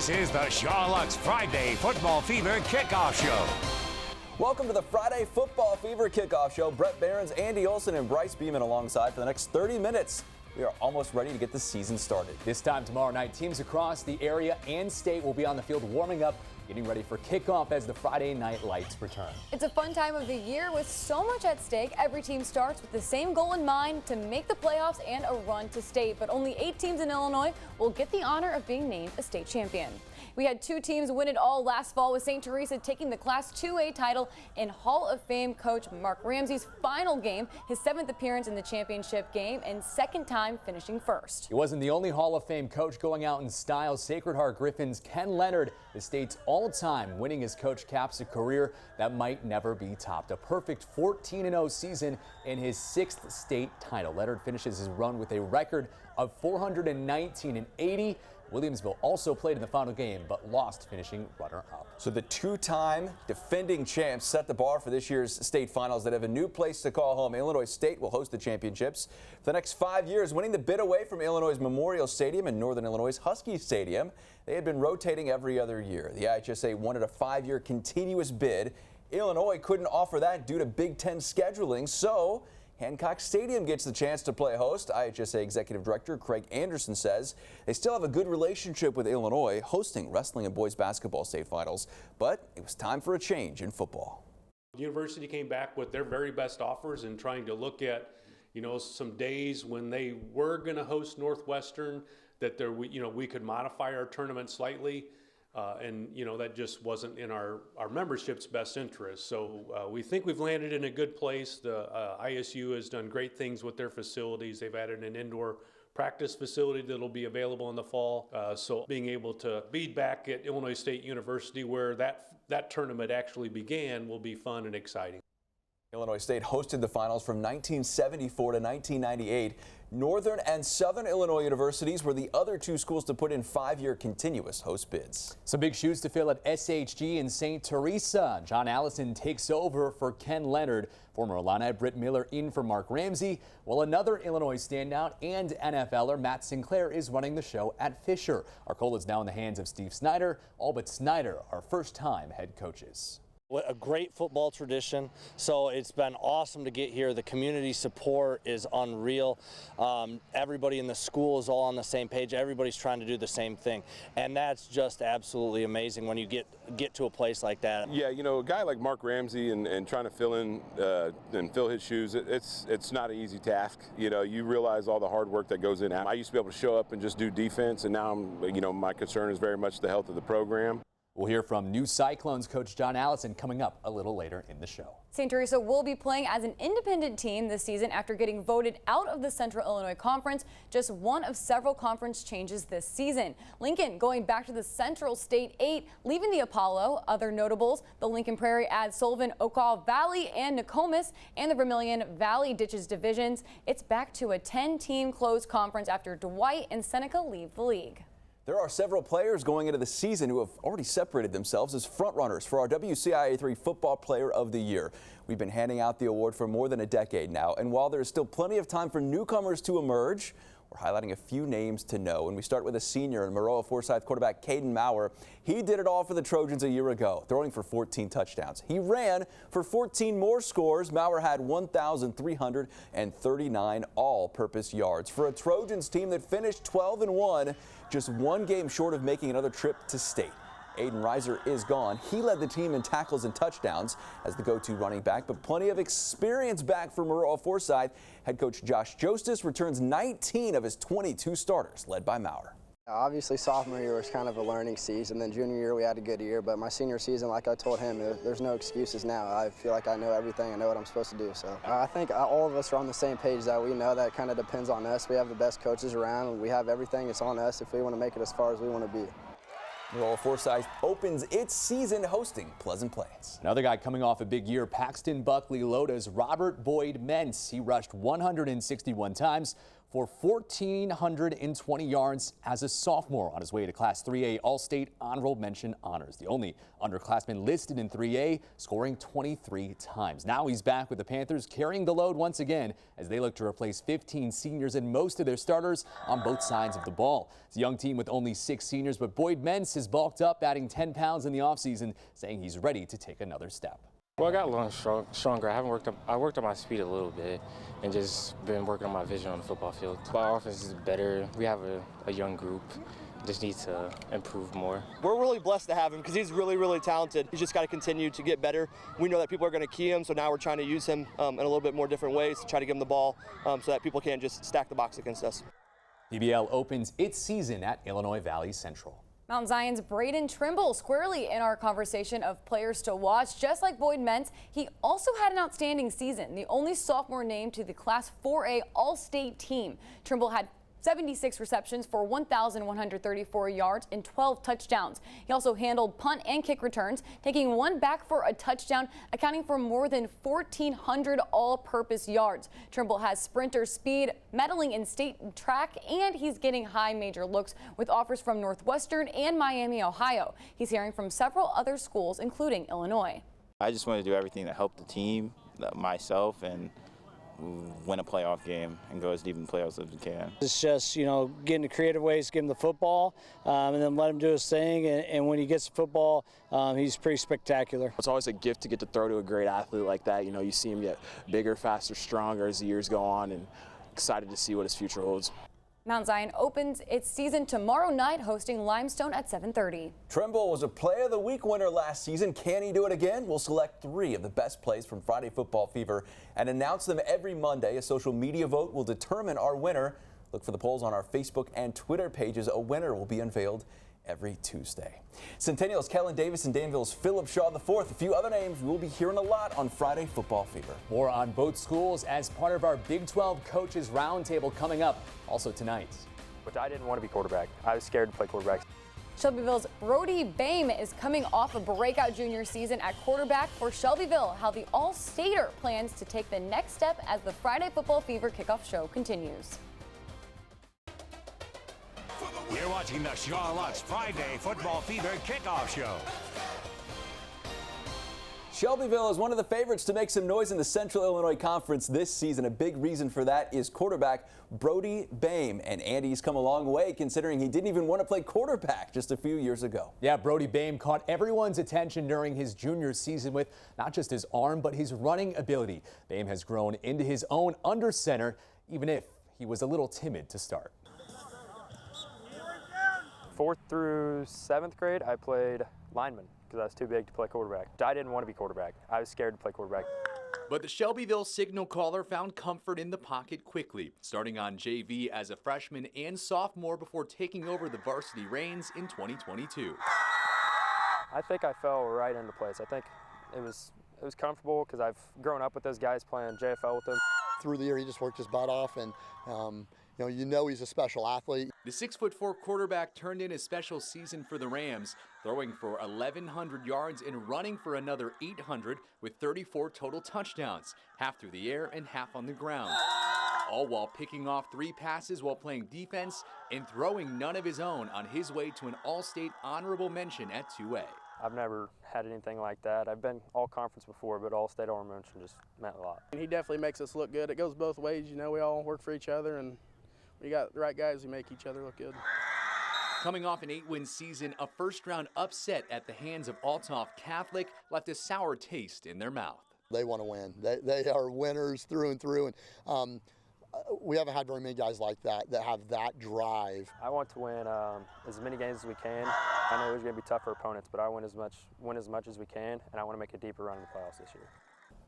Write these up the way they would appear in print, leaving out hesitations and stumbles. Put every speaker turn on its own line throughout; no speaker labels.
This is the Shaw Lux Friday Football Fever Kickoff Show.
Welcome to the Friday Football Fever Kickoff Show. Brett Behrens, Andy Olson, and Bryce Beeman alongside for the next 30 minutes. We are almost ready to get the season started.
This time tomorrow night, teams across the area and state will be on the field warming up, getting ready for kickoff as the Friday night lights return.
It's a fun time of the year with so much at stake. Every team starts with the same goal in mind, to make the playoffs and a run to state. But only 8 teams in Illinois will get the honor of being named a state champion. We had 2 teams win it all last fall, with St. Teresa taking the Class 2A title in Hall of Fame coach Mark Ramsey's final game, his 7th appearance in the championship game, and 2nd time finishing first.
He wasn't the only Hall of Fame coach going out in style. Sacred Heart Griffins' Ken Leonard, the state's all-time winning as coach, caps a career that might never be topped. A perfect 14-0 season in his 6th state title. Leonard finishes his run with a record of 419-80. Williamsville also played in the final game, but lost, finishing runner-up.
So the 2-time defending champs set the bar for this year's state finals that have a new place to call home. Illinois State will host the championships for the next 5 years, winning the bid away from Illinois' Memorial Stadium and Northern Illinois' Husky Stadium. They had been rotating every other year. The IHSA wanted a 5-year continuous bid. Illinois couldn't offer that due to Big Ten scheduling, so Hancock Stadium gets the chance to play host. IHSA Executive Director Craig Anderson says they still have a good relationship with Illinois, hosting wrestling and boys basketball state finals, but it was time for a change in football.
The university came back with their very best offers and trying to look at, some days when they were going to host Northwestern, that we could modify our tournament slightly. That just wasn't in our membership's best interest. So we think we've landed in a good place. The ISU has done great things with their facilities. They've added an indoor practice facility that'll be available in the fall. So being able to be back at Illinois State University, where that tournament actually began, will be fun and exciting.
Illinois State hosted the finals from 1974 to 1998. Northern and Southern Illinois universities were the other 2 schools to put in 5-year continuous host bids.
Some big shoes to fill at SHG in St. Teresa. John Allison takes over for Ken Leonard. Former Illini Britt Miller in for Mark Ramsey, while another Illinois standout and NFLer Matt Sinclair is running the show at Fisher. Our call is now in the hands of Steve Snyder. All but Snyder are first-time head coaches.
A great football tradition, so it's been awesome to get here. The community support is unreal. Everybody in the school is all on the same page. Everybody's trying to do the same thing, and that's just absolutely amazing when you get to a place like that.
Yeah, a guy like Mark Ramsey and trying to fill in and fill his shoes, it's not an easy task. You realize all the hard work that goes in. I used to be able to show up and just do defense, and now my concern is very much the health of the program.
We'll hear from new Cyclones coach John Allison coming up a little later in the show.
St. Teresa will be playing as an independent team this season after getting voted out of the Central Illinois Conference, just one of several conference changes this season. Lincoln going back to the Central State 8, leaving the Apollo. Other notables, the Lincoln Prairie adds Sullivan, Okaw Valley, and Nokomis, and the Vermilion Valley ditches divisions. It's back to a 10-team closed conference after Dwight and Seneca leave the league.
There are several players going into the season who have already separated themselves as frontrunners for our WCIA 3 Football Player of the Year. We've been handing out the award for more than a decade now, and while there is still plenty of time for newcomers to emerge, we're highlighting a few names to know. And we start with a senior and Maroa Forsyth quarterback Caden Maurer. He did it all for the Trojans a year ago, throwing for 14 touchdowns. He ran for 14 more scores. Maurer had 1,339 all-purpose yards for a Trojans team that finished 12-1, just 1 game short of making another trip to state. Aiden Reiser is gone. He led the team in tackles and touchdowns as the go-to running back, but plenty of experience back for Maroa Forsyth. Head coach Josh Jostis returns 19 of his 22 starters, led by Maurer.
Obviously, sophomore year was kind of a learning season. Then junior year, we had a good year. But my senior season, like I told him, there's no excuses now. I feel like I know everything. I know what I'm supposed to do. So I think all of us are on the same page that we know that kind of depends on us. We have the best coaches around. We have everything. It's on us if we want to make it as far as we want to be.
Maroa Forsyth opens its season hosting Pleasant Plains.
Another guy coming off a big year, Paxton Buckley Loda's Robert Boyd Mentz. He rushed 161 times for 1,420 yards as a sophomore on his way to Class 3A All-State Honorable Mention honors. The only underclassman listed in 3A, scoring 23 times. Now he's back with the Panthers, carrying the load once again as they look to replace 15 seniors and most of their starters on both sides of the ball. It's a young team with only 6 seniors, but Boyd Mentz has bulked up, adding 10 pounds in the offseason, saying he's ready to take another step.
Well, I got a little stronger. I worked on my speed a little bit and just been working on my vision on the football field. Our offense is better. We have a young group. Just need to improve more.
We're really blessed to have him because he's really, really talented. He's just got to continue to get better. We know that people are going to key him, so now we're trying to use him in a little bit more different ways to try to give him the ball so that people can't just stack the box against us.
PBL opens its season at Illinois Valley Central.
Mount Zion's Braden Trimble squarely in our conversation of players to watch. Just like Boyd Mentz, he also had an outstanding season, the only sophomore named to the Class 4A All-State team. Trimble had 76 receptions for 1,134 yards and 12 touchdowns. He also handled punt and kick returns, taking one back for a touchdown, accounting for more than 1,400 all-purpose yards. Trimble has sprinter speed, medaling in state track, and he's getting high major looks with offers from Northwestern and Miami, Ohio. He's hearing from several other schools, including Illinois.
I just want to do everything to help the team, myself, and win a playoff game and go as deep in the playoffs as we can.
It's just, getting the creative ways, give him the football, and then let him do his thing. And when he gets the football, he's pretty spectacular.
It's always a gift to get to throw to a great athlete like that. You see him get bigger, faster, stronger as the years go on, and excited to see what his future holds.
Mount Zion opens its season tomorrow night, hosting Limestone at 7:30.
Trimble was a Play of the Week winner last season. Can he do it again? We'll select 3 of the best plays from Friday Football Fever and announce them every Monday. A social media vote will determine our winner. Look for the polls on our Facebook and Twitter pages. A winner will be unveiled every Tuesday. Centennial's Kellen Davis and Danville's Philip Shaw IV. A few other names we'll be hearing a lot on Friday Football Fever.
More on both schools as part of our Big 12 Coaches Roundtable coming up also tonight.
Which I didn't want to be quarterback. I was scared to play quarterback.
Shelbyville's Brody Bame is coming off a breakout junior season at quarterback for Shelbyville. How the All-Stater plans to take the next step as the Friday Football Fever kickoff show continues.
You're watching the Shaw Lutz Friday Football Fever Kickoff Show.
Shelbyville is one of the favorites to make some noise in the Central Illinois Conference this season. A big reason for that is quarterback Brody Bame. And Andy's come a long way considering he didn't even want to play quarterback just a few years ago.
Yeah, Brody Bame caught everyone's attention during his junior season with not just his arm, but his running ability. Bame has grown into his own under center, even if he was a little timid to start.
4th through 7th grade, I played lineman because I was too big to play quarterback. I didn't want to be quarterback. I was scared to play quarterback.
But the Shelbyville signal caller found comfort in the pocket quickly, starting on JV as a freshman and sophomore before taking over the varsity reins in 2022.
I think I fell right into place. I think it was comfortable because I've grown up with those guys playing JFL with them.
Through the year, he just worked his butt off, and he's a special athlete.
The 6'4" quarterback turned in a special season for the Rams, throwing for 1,100 yards and running for another 800 with 34 total touchdowns, half through the air and half on the ground. All while picking off 3 passes while playing defense and throwing none of his own on his way to an All-State honorable mention at 2A.
I've never had anything like that. I've been all conference before, but All-State honorable mention just meant a lot.
He definitely makes us look good. It goes both ways. We all work for each other, and we got the right guys who make each other look good.
Coming off an 8-win season, a first-round upset at the hands of Althoff Catholic left a sour taste in their mouth.
They want to win. They are winners through and through, and we haven't had very many guys like that have that drive.
I want to win as many games as we can. I know there's going to be tougher opponents, but I win as much as we can, and I want to make a deeper run in the playoffs this year.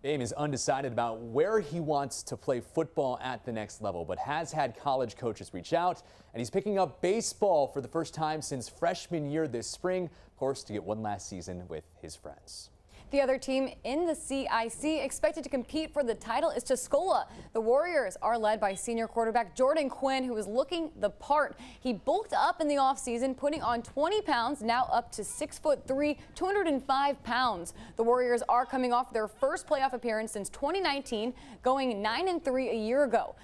Bame is undecided about where he wants to play football at the next level, but has had college coaches reach out, and he's picking up baseball for the first time since freshman year this spring, of course, to get one last season with his friends.
The other team in the CIC expected to compete for the title is Tuscola. The Warriors are led by senior quarterback Jordan Quinn, who is looking the part. He bulked up in the offseason, putting on 20 pounds, now up to 6'3", 205 pounds. The Warriors are coming off their first playoff appearance since 2019, going 9-3 a year ago.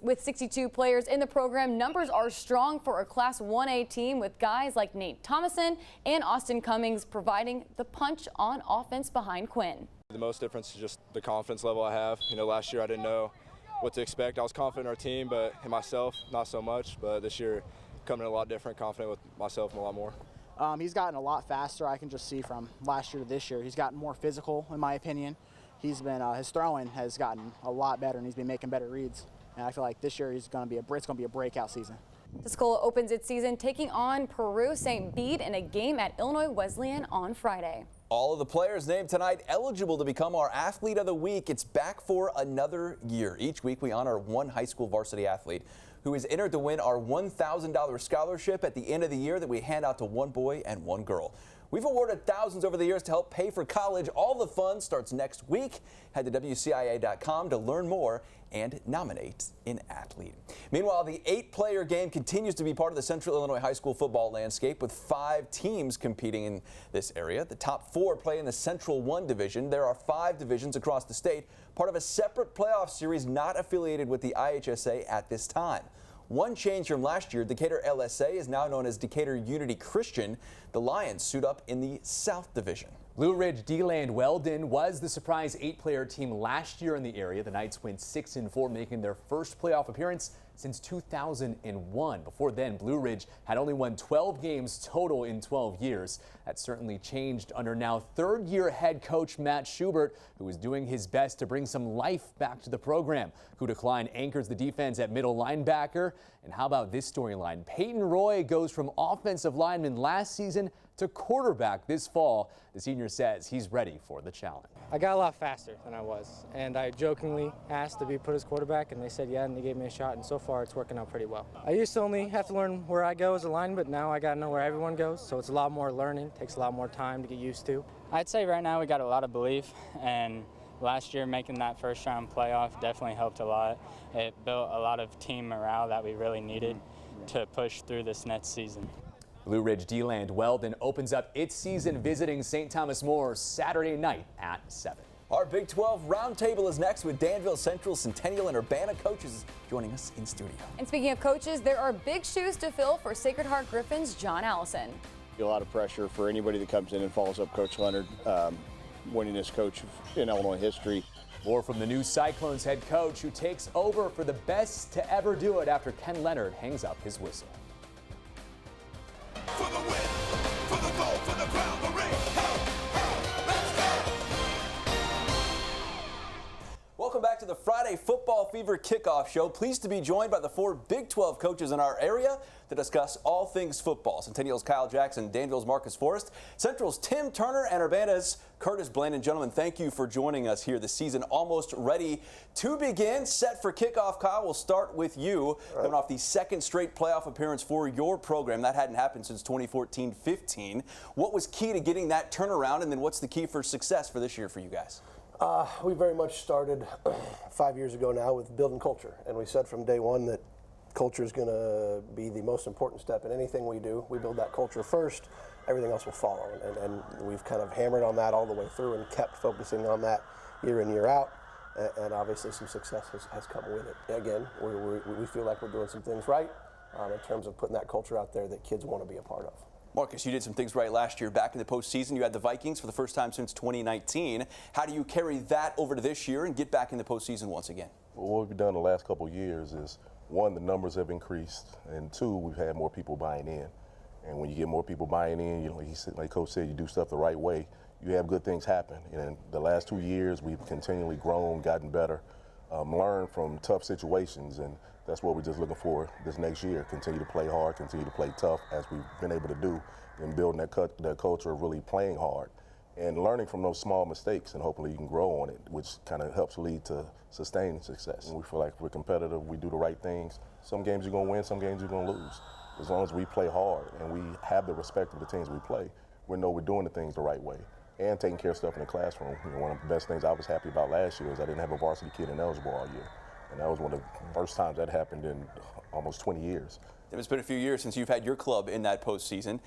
With 62 players in the program, numbers are strong for a Class 1A team, with guys like Nate Thomason and Austin Cummings providing the punch on offense behind Quinn.
The most difference is just the confidence level I have. You know, last year I didn't know what to expect. I was confident in our team, but in myself, not so much. But this year, coming in a lot different, confident with myself a lot more.
He's gotten a lot faster. I can just see from last year to this year. He's gotten more physical, in my opinion. He's been his throwing has gotten a lot better, and he's been making better reads. And I feel like this year it's going to be a breakout season.
Tuscola opens its season taking on Peru St. Bede in a game at Illinois Wesleyan on Friday.
All of the players named tonight eligible to become our Athlete of the Week. It's back for another year. Each week we honor one high school varsity athlete who is entered to win our $1,000 scholarship at the end of the year that we hand out to one boy and one girl. We've awarded thousands over the years to help pay for college. All the fun starts next week. Head to WCIA.com to learn more and nominate an athlete. Meanwhile, the 8-player game continues to be part of the Central Illinois high school football landscape, with 5 teams competing in this area. The top 4 play in the Central 1 division. There are 5 divisions across the state, part of a separate playoff series not affiliated with the IHSA at this time. One change from last year, Decatur LSA is now known as Decatur Unity Christian. The Lions suit up in the South Division.
Blue Ridge D-Land Weldon was the surprise 8-player team last year in the area. The Knights went 6-4, making their first playoff appearance since 2001. Before then, Blue Ridge had only won 12 games total in 12 years. That certainly changed under now third-year head coach Matt Schubert, who is doing his best to bring some life back to the program. Kuda Klein anchors the defense at middle linebacker. And how about this storyline? Peyton Roy goes from offensive lineman last season to quarterback this fall. The senior says he's ready for the challenge.
I got a lot faster than I was, and I jokingly asked to be put as quarterback, and they said yeah, and they gave me a shot, and so far it's working out pretty well. I used to only have to learn where I go as a lineman, but now I got to know where everyone goes, so it's a lot more learning, takes a lot more time to get used to.
I'd say right now we got a lot of belief, and last year making that first round playoff definitely helped a lot. It built a lot of team morale that we really needed to push through this next season.
Blue Ridge D-Land Weldon opens up its season visiting St. Thomas More Saturday night at 7.
Our Big 12 Roundtable is next with Danville Central, Centennial, and Urbana coaches joining us in studio.
And speaking of coaches, there are big shoes to fill for Sacred Heart Griffins' John Allison.
A lot of pressure for anybody that comes in and follows up Coach Leonard, winningest coach in Illinois history.
More from the new Cyclones head coach, who takes over for the best to ever do it after Ken Leonard hangs up his whistle.
For the win, for the gold, for the crown, the ring.
Welcome back to the Friday Football Fever Kickoff Show. Pleased to be joined by the 4 Big 12 coaches in our area to discuss all things football. Centennial's Kyle Jackson, Danville's Marcus Forrest, Central's Tim Turner, and Urbana's Curtis Blandon. Gentlemen, thank you for joining us here. The season almost ready to begin. Set for kickoff. Kyle, we'll start with you. Coming off the second straight playoff appearance for your program. That hadn't happened since 2014-15. What was key to getting that turnaround, and then what's the key for success for this year for you guys?
We very much started 5 years ago now with building culture, and we said from day one that culture is going to be the most important step in anything we do. We build that culture first, everything else will follow, and we've kind of hammered on that all the way through and kept focusing on that year in, year out, and obviously some success has come with it. Again, we feel like we're doing some things right in terms of putting that culture out there that kids want to be a part of.
Marcus, you did some things right last year. Back in the postseason, you had the Vikings for the first time since 2019. How do you carry that over to this year and get back in the postseason once again?
Well, what we've done the last couple of years is, 1, the numbers have increased, and 2, we've had more people buying in. And when you get more people buying in, you know, like Coach said, you do stuff the right way, you have good things happen. And the last 2 years, we've continually grown, gotten better, learned from tough situations, and that's what we're just looking for this next year. Continue to play hard, continue to play tough, as we've been able to do, and building that culture of really playing hard and learning from those small mistakes, and hopefully you can grow on it, which kind of helps lead to sustained success. And we feel like we're competitive, we do the right things. Some games you're gonna win, some games you're gonna lose. As long as we play hard and we have the respect of the teams we play, we know we're doing the things the right way.
and taking care of stuff in the classroom. You know, one of the best things I was happy about last year is I didn't have a varsity kid ineligible all year. And that was one of the first times that happened in almost 20 years.
It's been a few years since you've had your club in that postseason.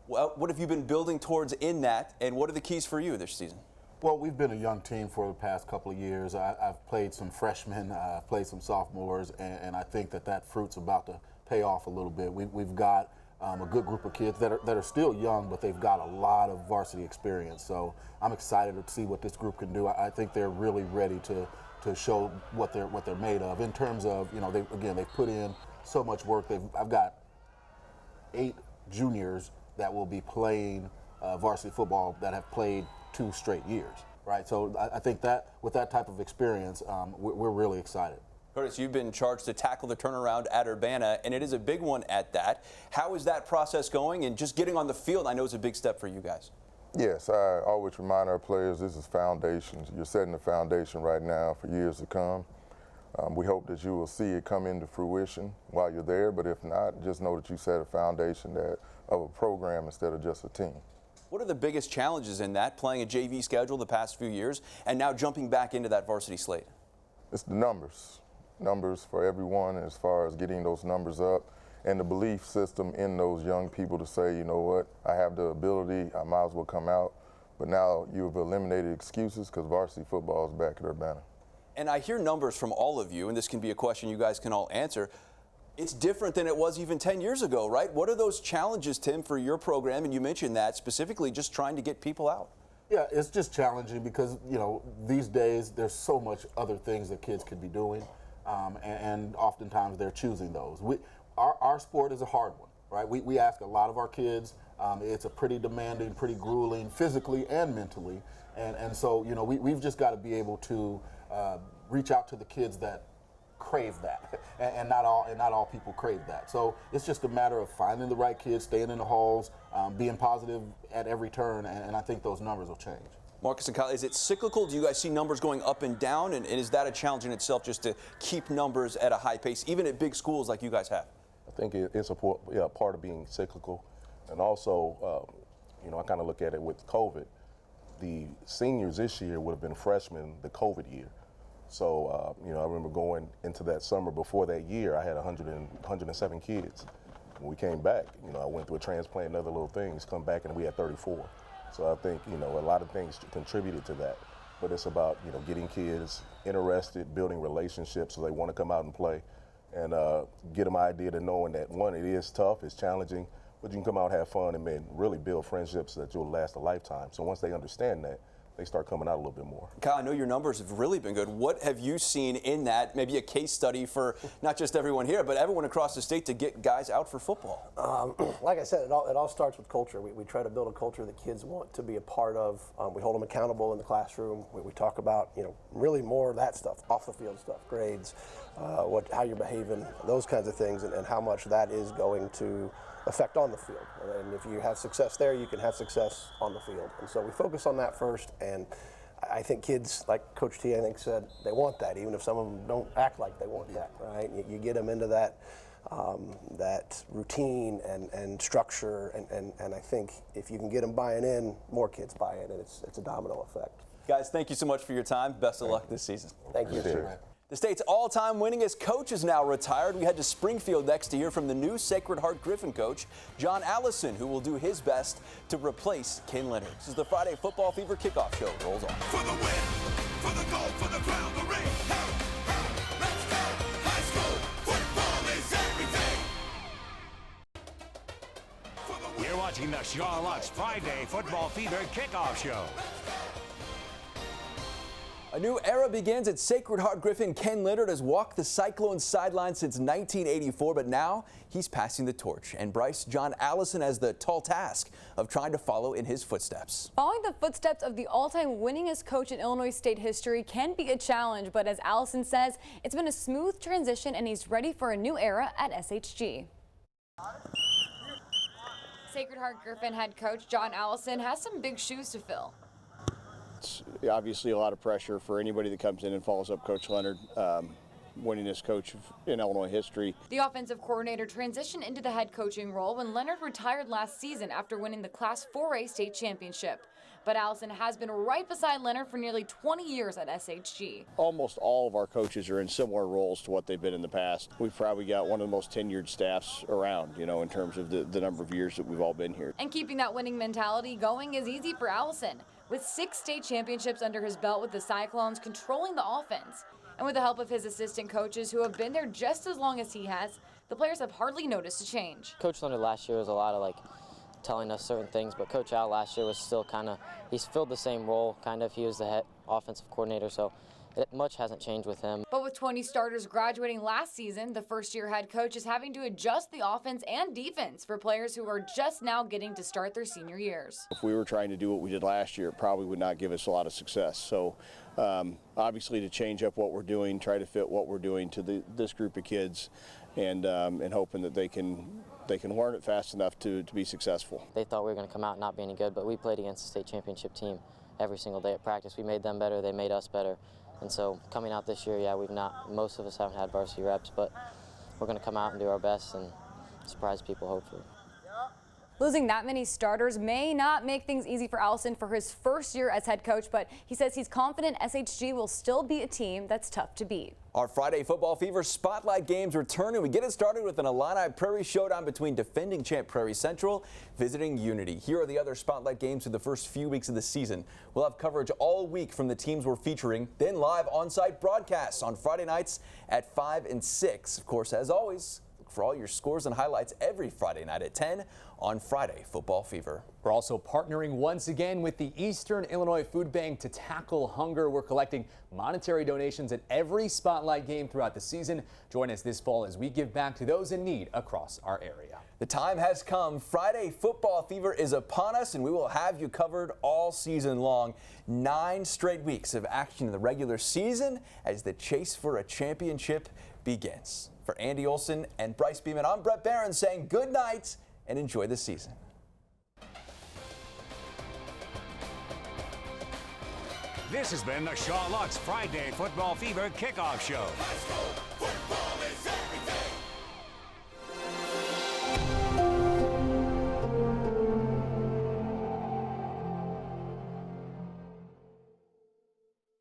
Well, what have you been building towards in that, and what are the keys for you this season?
Well, we've been a young team for the past couple of years. I've played some freshmen, I've played some sophomores, and I think that fruit's about to pay off a little bit. We've got a good group of kids that are still young, but they've got a lot of varsity experience. So I'm excited to see what this group can do. I think they're really ready to show what they're made of in terms of, you know, they've put in so much work. I've got 8 juniors that will be playing varsity football that have played 2 straight years, right? So I think that with that type of experience, we're really excited.
Curtis, you've been charged to tackle the turnaround at Urbana, and it is a big one at that. How is that process going? And just getting on the field, I know, is a big step for you guys.
Yes, I always remind our players this is foundations. You're setting the foundation right now for years to come. We hope that you will see it come into fruition while you're there, but if not, just know that you set a foundation of a program instead of just a team.
What are the biggest challenges in that, playing a JV schedule the past few years and now jumping back into that varsity slate?
It's the numbers. Numbers for everyone as far as getting those numbers up and the belief system in those young people to say, you know what, I have the ability, I might as well come out. But now you've eliminated excuses because varsity football is back at Urbana.
And I hear numbers from all of you, and this can be a question you guys can all answer. It's different than it was even 10 years ago, right? What are those challenges, Tim, for your program? And you mentioned that specifically just trying to get people out.
Yeah, it's just challenging because, you know, these days there's so much other things that kids could be doing, and oftentimes they're choosing those. Our sport is a hard one, right? We ask a lot of our kids. It's a pretty demanding, pretty grueling, physically and mentally. And so, you know, we've just got to be able to reach out to the kids that crave that, and not all people crave that. So it's just a matter of finding the right kids, staying in the halls, being positive at every turn, and I think those numbers will change.
Marcus and Kyle, is it cyclical? Do you guys see numbers going up and down? And is that a challenge in itself just to keep numbers at a high pace, even at big schools like you guys have?
I think it's a part of being cyclical. And also, you know, I kind of look at it with COVID. The seniors this year would have been freshmen the COVID year. So, you know, I remember going into that summer before that year, I had 107 kids. When we came back, you know, I went through a transplant and other little things, come back and we had 34. So I think, you know, a lot of things contributed to that. But it's about, you know, getting kids interested, building relationships so they want to come out and play, and get them an idea to knowing that, one, it is tough, it's challenging, but you can come out, have fun, and really build friendships that will last a lifetime. So once they understand that, they start coming out a little bit more.
Kyle, I know your numbers have really been good. What have you seen in that, maybe a case study for not just everyone here, but everyone across the state to get guys out for football?
Like I said, it all starts with culture. We try to build a culture that kids want to be a part of. We hold them accountable in the classroom. We talk about, you know, really more of that stuff, off the field stuff, grades, how you're behaving, those kinds of things, and how much that is going to affect on the field. And if you have success there, you can have success on the field. And so we focus on that first, and I think kids, like Coach T, I think, said, they want that, even if some of them don't act like they want that, right? You get them into that that routine and structure, and I think if you can get them buying in, more kids buy in, and it's a domino effect.
Guys, thank you so much for your time. Best of luck this season.
Thank you.
The state's all-time winningest coach is now retired. We head to Springfield next to hear from the new Sacred Heart Griffin coach, John Allison, who will do his best to replace Ken Leonard. This is the Friday Football Fever Kickoff Show. Rolls on. For the win, for the gold, for the crown, the ring. Let's go. High school football is everything.
You're watching the Charlotte's Friday Football Fever Kickoff Show.
A new era begins at Sacred Heart Griffin. Ken Leonard has walked the Cyclones sideline since 1984, but now he's passing the torch. And John Allison has the tall task of trying to follow in his footsteps.
Following the footsteps of the all-time winningest coach in Illinois state history can be a challenge, but as Allison says, it's been a smooth transition and he's ready for a new era at SHG. Sacred Heart Griffin head coach John Allison has some big shoes to fill.
It's obviously a lot of pressure for anybody that comes in and follows up Coach Leonard, winningest coach in Illinois history.
The offensive coordinator transitioned into the head coaching role when Leonard retired last season after winning the Class 4A state championship. But Allison has been right beside Leonard for nearly 20 years at SHG.
Almost all of our coaches are in similar roles to what they've been in the past. We've probably got one of the most tenured staffs around, you know, in terms of the number of years that we've all been here.
And keeping that winning mentality going is easy for Allison, with 6 state championships under his belt with the Cyclones controlling the offense. And with the help of his assistant coaches who have been there just as long as he has, the players have hardly noticed a change.
Coach Leonard last year was a lot of telling us certain things, but Coach Al last year was still he's filled the same role, He was the head offensive coordinator, so much hasn't changed with him.
But with 20 starters graduating last season, the first-year head coach is having to adjust the offense and defense for players who are just now getting to start their senior years.
If we were trying to do what we did last year, it probably would not give us a lot of success. So obviously to change up what we're doing, try to fit what we're doing to this group of kids, and hoping that they can learn it fast enough to be successful.
They thought we were going to come out not being any good, but we played against the state championship team every single day at practice. We made them better, they made us better. And so coming out this year, most of us haven't had varsity reps, but we're going to come out and do our best and surprise people, hopefully.
Losing that many starters may not make things easy for Allison for his first year as head coach, but he says he's confident SHG will still be a team that's tough to beat.
Our Friday Football Fever Spotlight games return, and we get it started with an Illini Prairie showdown between defending champ Prairie Central visiting Unity. Here are the other Spotlight games for the first few weeks of the season. We'll have coverage all week from the teams we're featuring, then live on-site broadcasts on Friday nights at 5 and 6. Of course, as always, look for all your scores and highlights every Friday night at 10 on Friday Football Fever.
We're also partnering once again with the Eastern Illinois Food Bank to tackle hunger. We're collecting monetary donations at every Spotlight game throughout the season. Join us this fall as we give back to those in need across our area.
The time has come. Friday Football Fever is upon us, and we will have you covered all season long. 9 straight weeks of action in the regular season as the chase for a championship begins. For Andy Olson and Bryce Beeman, I'm Brett Barron saying good night and enjoy the season.
This has been the Shaw Lutz Friday Football Fever Kickoff Show.